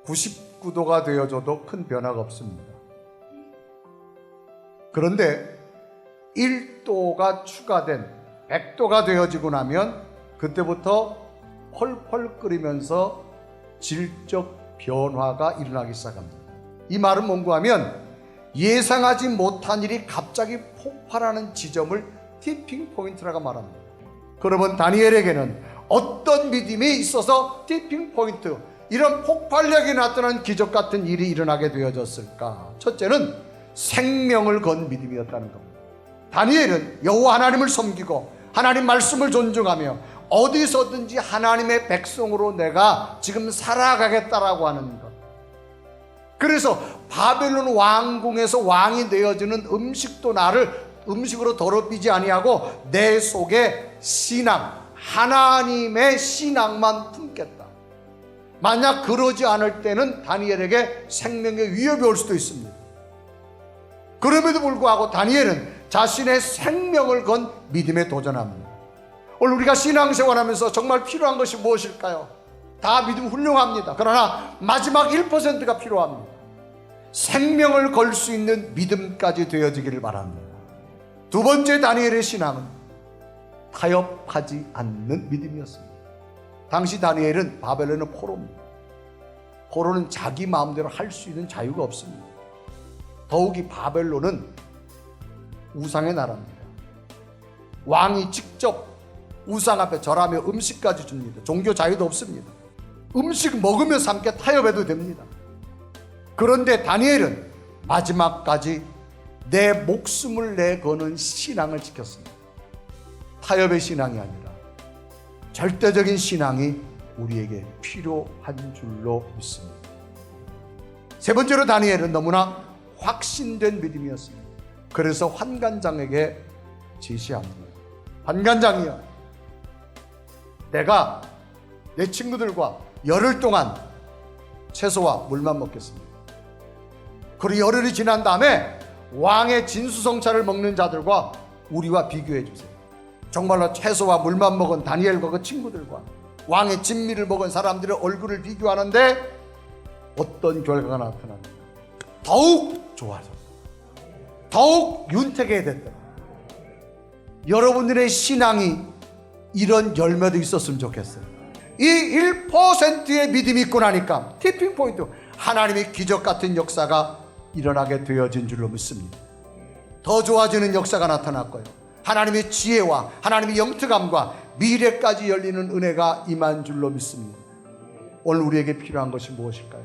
99도가 되어줘도 큰 변화가 없습니다. 그런데 1도가 추가된 100도가 되어지고 나면 그때부터 펄펄 끓이면서 질적 변화가 일어나기 시작합니다. 이 말은 뭔가 하면 예상하지 못한 일이 갑자기 폭발하는 지점을 티핑 포인트라고 말합니다. 그러면 다니엘에게는 어떤 믿음이 있어서 티핑 포인트, 이런 폭발력이 나타난 기적 같은 일이 일어나게 되어졌을까? 첫째는 생명을 건 믿음이었다는 겁니다. 다니엘은 여호와 하나님을 섬기고 하나님 말씀을 존중하며 어디서든지 하나님의 백성으로 내가 지금 살아가겠다라고 하는 것. 그래서 바벨론 왕궁에서 왕이 되어지는 음식도 나를 음식으로 더럽히지 아니하고 내 속에 신앙, 하나님의 신앙만 품겠다. 만약 그러지 않을 때는 다니엘에게 생명의 위협이 올 수도 있습니다. 그럼에도 불구하고 다니엘은 자신의 생명을 건 믿음에 도전합니다. 오늘 우리가 신앙생활하면서 정말 필요한 것이 무엇일까요? 다 믿음 훌륭합니다. 그러나 마지막 1%가 필요합니다. 생명을 걸 수 있는 믿음까지 되어지기를 바랍니다. 두 번째 다니엘의 신앙은 타협하지 않는 믿음이었습니다. 당시 다니엘은 바벨론의 포로입니다. 포로는 자기 마음대로 할 수 있는 자유가 없습니다. 더욱이 바벨론은 우상의 나라입니다. 왕이 직접 우상 앞에 절하며 음식까지 줍니다. 종교 자유도 없습니다. 음식 먹으면서 함께 타협해도 됩니다. 그런데 다니엘은 마지막까지 내 목숨을 내거는 신앙을 지켰습니다. 타협의 신앙이 아니라 절대적인 신앙이 우리에게 필요한 줄로 믿습니다. 세 번째로 다니엘은 너무나 확신된 믿음이었습니다. 그래서 환관장에게 제시합니다. 환관장이여, 내가 내 친구들과 열흘 동안 채소와 물만 먹겠습니다. 그리고 열흘이 지난 다음에 왕의 진수성찬을 먹는 자들과 우리와 비교해 주세요. 정말로 채소와 물만 먹은 다니엘과 그 친구들과 왕의 진미를 먹은 사람들의 얼굴을 비교하는데 어떤 결과가 나타납니까? 더욱 좋아졌다. 더욱 윤택해 됐다. 여러분들의 신앙이 이런 열매도 있었으면 좋겠어요. 이 1%의 믿음이 있고 나니까 티핑 포인트, 하나님의 기적 같은 역사가 일어나게 되어진 줄로 믿습니다. 더 좋아지는 역사가 나타났고요. 하나님의 지혜와 하나님의 영특함과 미래까지 열리는 은혜가 임한 줄로 믿습니다. 오늘 우리에게 필요한 것이 무엇일까요?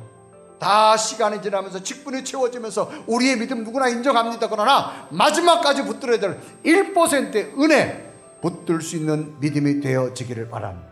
다 시간이 지나면서 직분이 채워지면서 우리의 믿음 누구나 인정합니다. 그러나 마지막까지 붙들어야 될 1%의 은혜, 붙들 수 있는 믿음이 되어지기를 바랍니다.